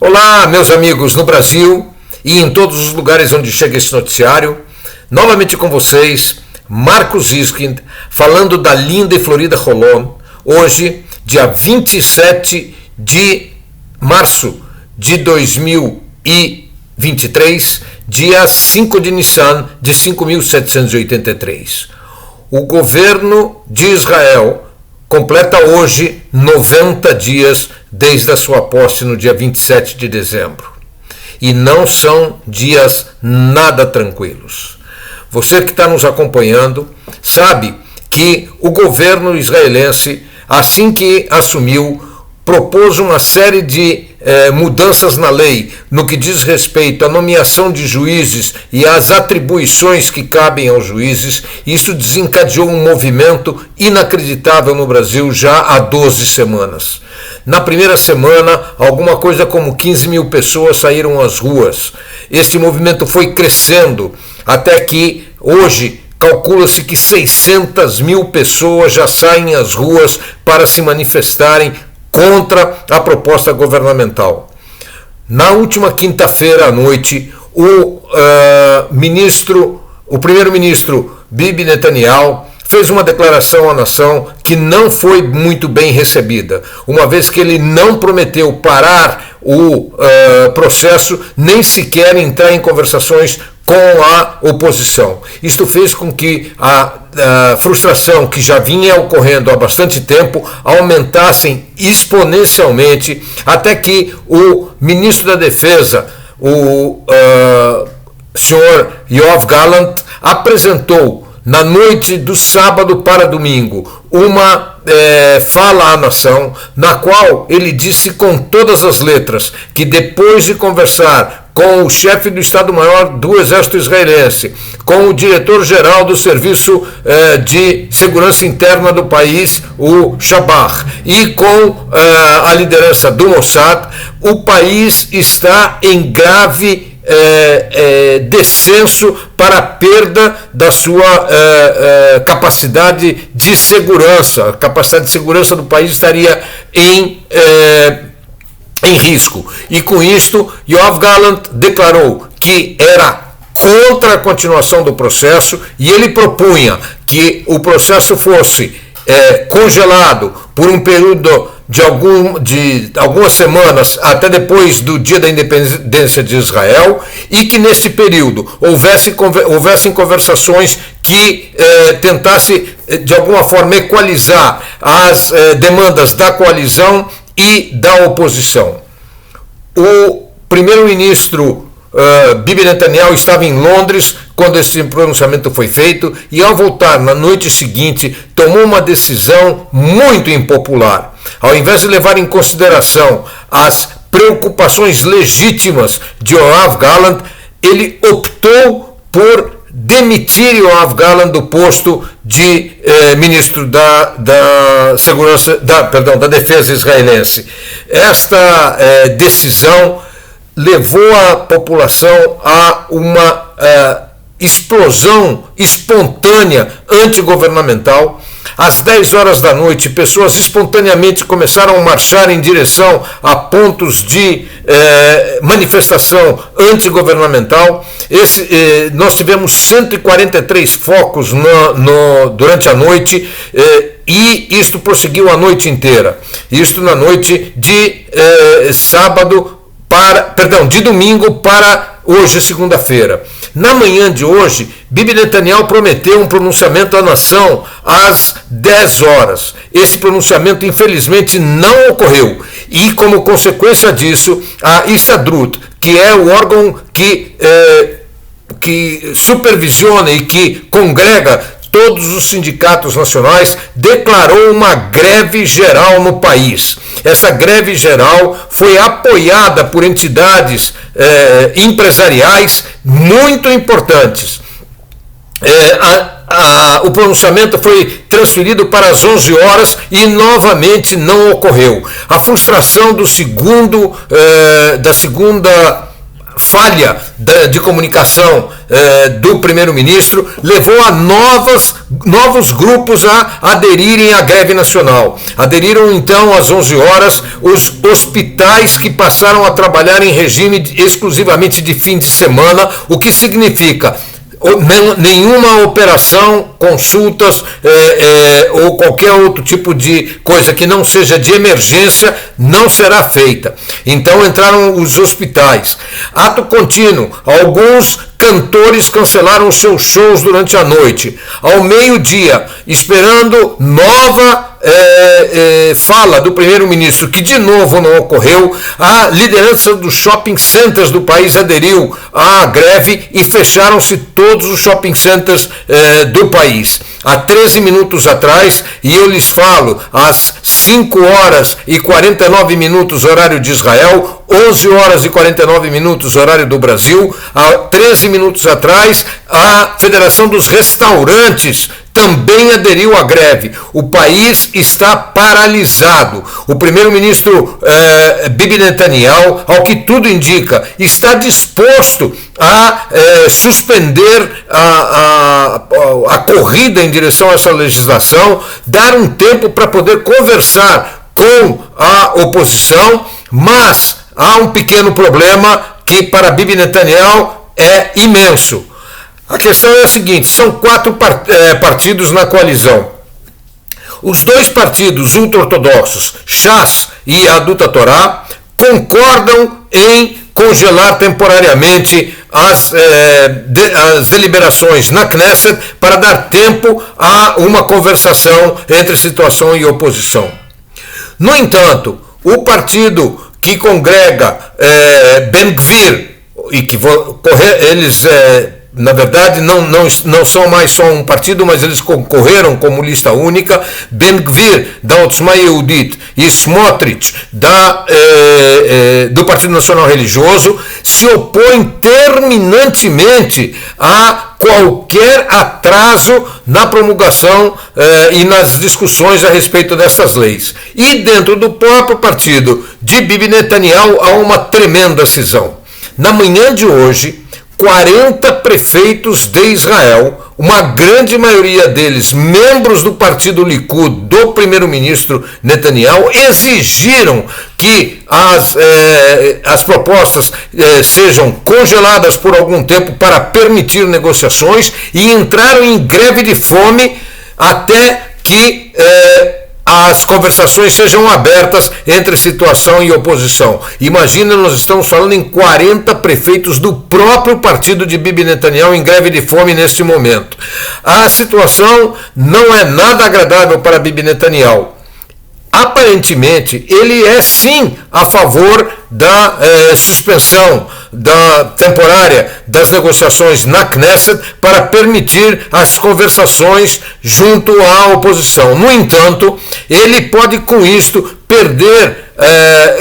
Olá, meus amigos no Brasil e em todos os lugares onde chega esse noticiário. Novamente com vocês, Marcos Iskind, falando da linda e florida Holon. Hoje, dia 27 de março de 2023, dia 5 de Nissan de 5.783. O governo de Israel completa hoje 90 dias desde a sua posse no dia 27 de dezembro. E não são dias nada tranquilos. Você que está nos acompanhando sabe que o governo israelense, assim que assumiu, propôs uma série de mudanças na lei no que diz respeito à nomeação de juízes e às atribuições que cabem aos juízes. Isso desencadeou um movimento inacreditável no Brasil já há 12 semanas. Na primeira semana, alguma coisa como 15 mil pessoas saíram às ruas. Esse movimento foi crescendo até que hoje calcula-se que 600 mil pessoas já saem às ruas para se manifestarem contra a proposta governamental. Na última quinta-feira à noite, o primeiro-ministro Bibi Netanyahu fez uma declaração à nação que não foi muito bem recebida, uma vez que ele não prometeu parar o processo, nem sequer entrar em conversações com a oposição. Isto fez com que a frustração que já vinha ocorrendo há bastante tempo aumentassem exponencialmente, até que o ministro da Defesa, o senhor Yoav Gallant, apresentou na noite do sábado para domingo uma fala à nação, na qual ele disse com todas as letras que depois de conversar com o chefe do Estado-Maior do Exército Israelense, com o diretor-geral do Serviço de Segurança Interna do país, o Shabach, e com a liderança do Mossad, o país está em grave descenso para a perda da sua capacidade de segurança. A capacidade de segurança do país estaria em risco. E com isto, Yoav Gallant declarou que era contra a continuação do processo e ele propunha que o processo fosse congelado por um período de algumas semanas até depois do dia da independência de Israel, e que nesse período houvessem conversações que tentasse de alguma forma equalizar as demandas da coalizão e da oposição. O primeiro-ministro Bibi Netanyahu estava em Londres quando esse pronunciamento foi feito e, ao voltar na noite seguinte, tomou uma decisão muito impopular. Ao invés de levar em consideração as preocupações legítimas de Yoav Gallant, ele optou por demitir Yoav Gallant do posto de ministro da Defesa israelense. Esta decisão levou a população a uma explosão espontânea antigovernamental. Às 10 horas da noite, pessoas espontaneamente começaram a marchar em direção a pontos de manifestação antigovernamental. Nós tivemos 143 focos durante a noite, e isto prosseguiu a noite inteira. Isto na noite de de domingo para hoje, segunda-feira. Na manhã de hoje, Bibi Netanyahu prometeu um pronunciamento à nação às 10 horas. Esse pronunciamento, infelizmente, não ocorreu. E, como consequência disso, a Histadrut, que é o órgão que supervisiona e que congrega todos os sindicatos nacionais, declarou uma greve geral no país. Essa greve geral foi apoiada por entidades empresariais muito importantes. O pronunciamento foi transferido para as 11 horas e novamente não ocorreu. A frustração da segunda falha de comunicação do primeiro-ministro levou a novos grupos a aderirem à greve nacional. Aderiram então às 11 horas os hospitais que passaram a trabalhar em regime exclusivamente de fim de semana, o que significa nenhuma operação, consultas ou qualquer outro tipo de coisa que não seja de emergência não será feita. Então entraram os hospitais. Ato contínuo, alguns cantores cancelaram seus shows durante a noite. Ao meio-dia, esperando nova fala do primeiro-ministro, que de novo não ocorreu, a liderança dos shopping centers do país aderiu à greve e fecharam-se todos os shopping centers do país. Há 13 minutos atrás, e eu lhes falo, às 5 horas e 49 minutos horário de Israel, 11 horas e 49 minutos horário do Brasil, há 13 minutos atrás, a Federação dos Restaurantes também aderiu à greve. O país está paralisado. O primeiro-ministro Bibi Netanyahu, ao que tudo indica, está disposto a suspender a corrida em direção a essa legislação, dar um tempo para poder conversar com a oposição, mas há um pequeno problema que para Bibi Netanyahu é imenso. A questão é a seguinte: são 4 partidos na coalizão. Os 2 partidos ultra-ortodoxos, Shas e Yahadut Torá, concordam em congelar temporariamente as deliberações na Knesset para dar tempo a uma conversação entre situação e oposição. No entanto, o partido que congrega Ben Gvir, e que eles na verdade não são mais só um partido, mas eles concorreram como lista única, Ben Gvir da Otzma Yehudit e Smotrich do Partido Nacional Religioso, se opõem terminantemente a qualquer atraso na promulgação e nas discussões a respeito dessas leis. E dentro do próprio partido de Bibi Netanyahu há uma tremenda cisão. Na manhã de hoje, 40 prefeitos de Israel, uma grande maioria deles membros do partido Likud do primeiro-ministro Netanyahu, exigiram que as propostas sejam congeladas por algum tempo para permitir negociações e entraram em greve de fome até que as conversações sejam abertas entre situação e oposição. Imagina, nós estamos falando em 40 prefeitos do próprio partido de Bibi Netanyahu em greve de fome neste momento. A situação não é nada agradável para Bibi Netanyahu. Aparentemente, ele é sim a favor da suspensão temporária das negociações na Knesset para permitir as conversações junto à oposição. No entanto, ele pode com isto perder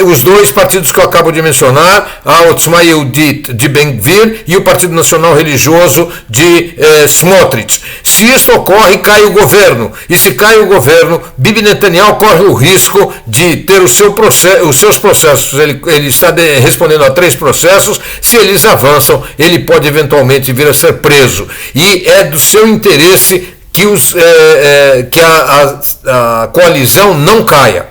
os 2 partidos que eu acabo de mencionar, a Otzma Yehudit de Ben Gvir e o Partido Nacional Religioso de Smotrich. Se isso ocorre, cai o governo. E se cai o governo, Bibi Netanyahu corre o risco de ter os seus processos. Ele está respondendo a 3 processos. Se eles avançam, ele pode eventualmente vir a ser preso. E é do seu interesse que a coalizão não caia.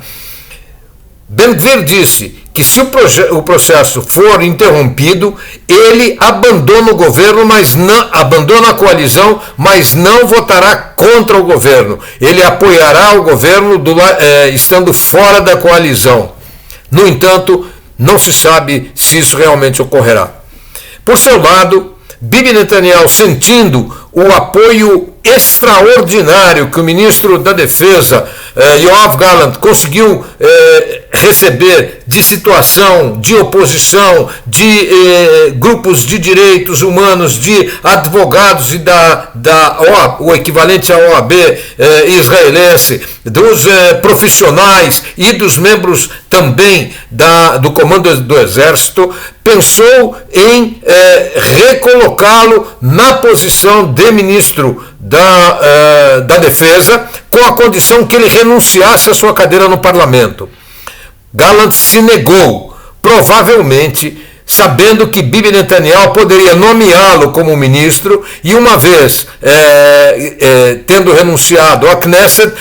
Ben Gvir disse que se o processo for interrompido, ele abandona o governo, mas não abandona a coalizão, mas não votará contra o governo. Ele apoiará o governo estando fora da coalizão. No entanto, não se sabe se isso realmente ocorrerá. Por seu lado, Bibi Netanyahu, sentindo o apoio extraordinário que o ministro da Defesa, Yoav Gallant, conseguiu receber de situação, de oposição, de grupos de direitos humanos, de advogados e o equivalente à OAB israelense, dos profissionais e dos membros também do comando do Exército, pensou em recolocá-lo na posição de ministro da Defesa, com a condição que ele renunciasse à sua cadeira no parlamento. Gallant se negou, provavelmente sabendo que Bibi Netanyahu poderia nomeá-lo como ministro e, uma vez tendo renunciado à Knesset,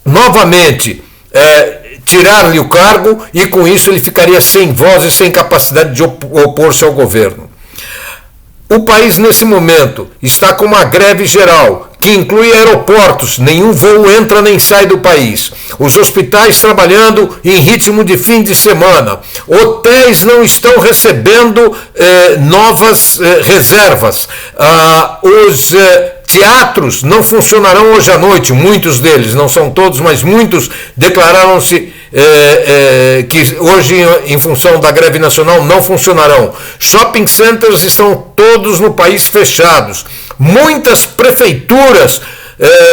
novamente tirar-lhe o cargo, e com isso ele ficaria sem voz e sem capacidade de opor-se ao governo. O país, nesse momento, está com uma greve geral, que inclui aeroportos, nenhum voo entra nem sai do país. Os hospitais trabalhando em ritmo de fim de semana. Hotéis não estão recebendo novas reservas. Os teatros não funcionarão hoje à noite, muitos deles, não são todos, mas muitos declararam-se que hoje, em função da greve nacional, não funcionarão. Shopping centers estão todos no país fechados. Muitas prefeituras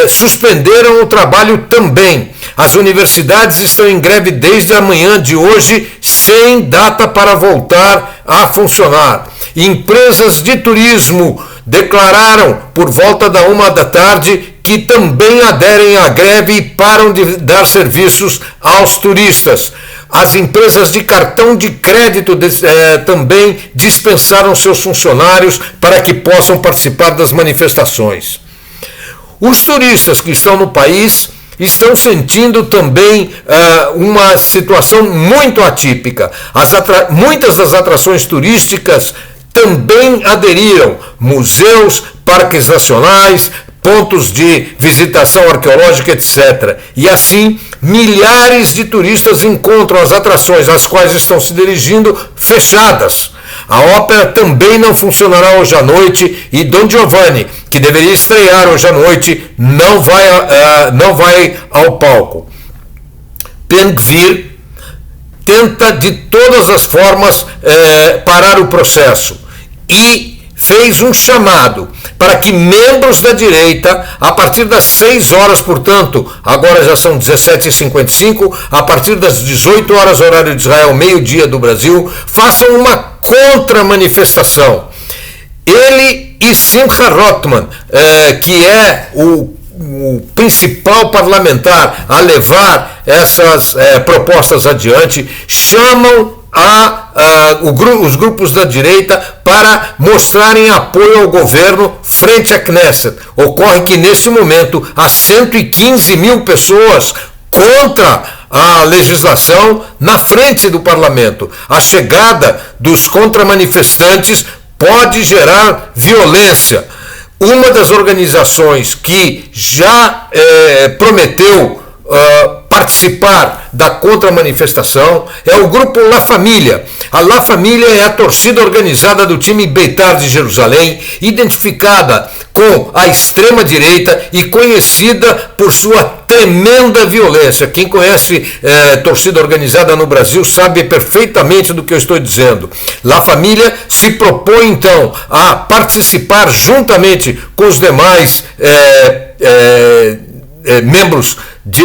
suspenderam o trabalho também. As universidades estão em greve desde a manhã de hoje, sem data para voltar a funcionar. Empresas de turismo declararam por volta da 1h que também aderem à greve e param de dar serviços aos turistas. As empresas de cartão de crédito também dispensaram seus funcionários para que possam participar das manifestações. Os turistas que estão no país estão sentindo também uma situação muito atípica. Muitas das atrações turísticas também aderiram. Museus, parques nacionais, pontos de visitação arqueológica, etc. E assim, milhares de turistas encontram as atrações às quais estão se dirigindo fechadas. A ópera também não funcionará hoje à noite e Don Giovanni, que deveria estrear hoje à noite, não vai ao palco. Ben-Gvir tenta de todas as formas parar o processo e fez um chamado para que membros da direita, a partir das 6 horas, portanto, agora já são 17h55, a partir das 18 horas, horário de Israel, meio-dia do Brasil, façam uma contra-manifestação. Ele e Simcha Rothman, que é o principal parlamentar a levar essas propostas adiante, chamam os grupos da direita para mostrarem apoio ao governo frente à Knesset. Ocorre que, nesse momento, há 115 mil pessoas contra a legislação na frente do parlamento. A chegada dos contramanifestantes pode gerar violência. Uma das organizações que já prometeu participar da contra-manifestação é o grupo La Família. A La Família é a torcida organizada do time Beitar de Jerusalém, identificada com a extrema-direita e conhecida por sua tremenda violência. Quem conhece torcida organizada no Brasil sabe perfeitamente do que eu estou dizendo. La Família se propõe, então, a participar juntamente com os demais membros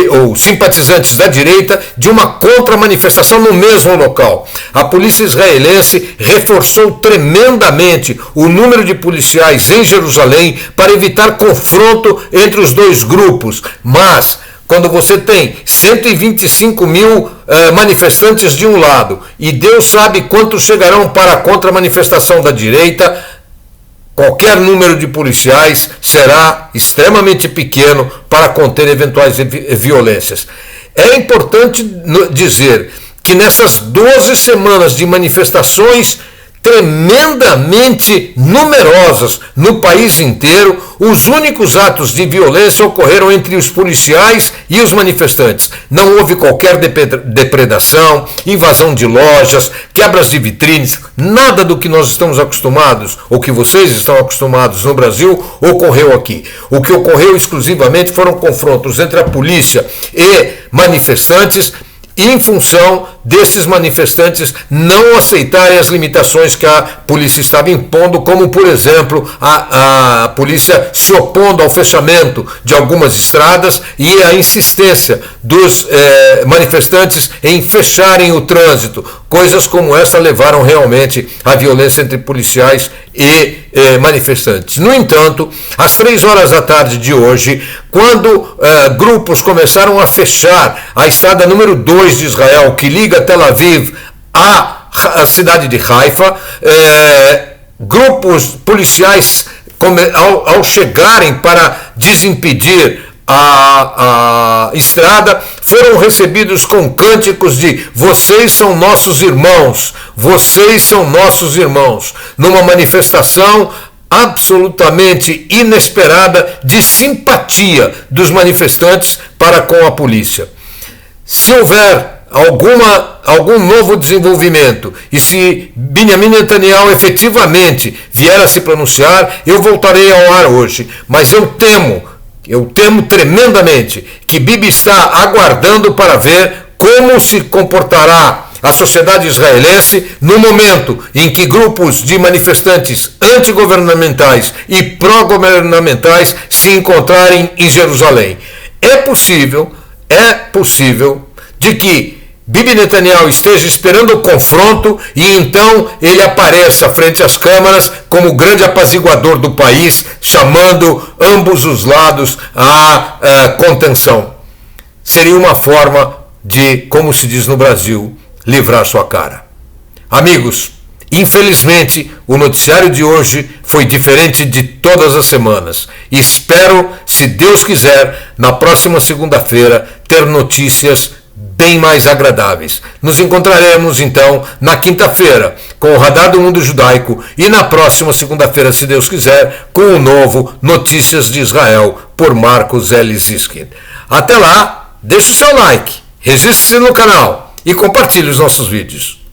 ou simpatizantes da direita de uma contra-manifestação no mesmo local. A polícia israelense reforçou tremendamente o número de policiais em Jerusalém para evitar confronto entre os dois grupos, mas quando você tem 125 mil manifestantes de um lado e Deus sabe quantos chegarão para a contra-manifestação da direita, qualquer número de policiais será extremamente pequeno para conter eventuais violências. É importante dizer que nessas 12 semanas de manifestações tremendamente numerosas no país inteiro, os únicos atos de violência ocorreram entre os policiais e os manifestantes. Não houve qualquer depredação, invasão de lojas, quebras de vitrines, nada do que nós estamos acostumados, ou que vocês estão acostumados no Brasil, ocorreu aqui. O que ocorreu exclusivamente foram confrontos entre a polícia e manifestantes, em função desses manifestantes não aceitarem as limitações que a polícia estava impondo, como, por exemplo, a polícia se opondo ao fechamento de algumas estradas e a insistência dos manifestantes em fecharem o trânsito. Coisas como essa levaram realmente à violência entre policiais e manifestantes. No entanto, às 3 horas da tarde de hoje, quando grupos começaram a fechar a estrada número 2 de Israel, que liga Tel Aviv a a cidade de Haifa, grupos policiais, ao chegarem para desimpedir a estrada, foram recebidos com cânticos de "vocês são nossos irmãos, vocês são nossos irmãos", numa manifestação absolutamente inesperada de simpatia dos manifestantes para com a polícia. Se houver algum novo desenvolvimento e se Benjamin Netanyahu efetivamente vier a se pronunciar, eu voltarei ao ar hoje, mas eu temo tremendamente que Bibi está aguardando para ver como se comportará a sociedade israelense no momento em que grupos de manifestantes antigovernamentais e pró-governamentais se encontrarem em Jerusalém. É possível de que Bibi Netanyahu esteja esperando o confronto e então ele apareça frente às câmaras como o grande apaziguador do país, chamando ambos os lados à contenção. Seria uma forma de, como se diz no Brasil, livrar sua cara. Amigos, infelizmente o noticiário de hoje foi diferente de todas as semanas. Espero, se Deus quiser, na próxima segunda-feira ter notícias bem mais agradáveis. Nos encontraremos então na quinta-feira com o Radar do Mundo Judaico e na próxima segunda-feira, se Deus quiser, com o novo Notícias de Israel por Marcos L. Ziskin. Até lá, deixe o seu like, registre-se no canal e compartilhe os nossos vídeos.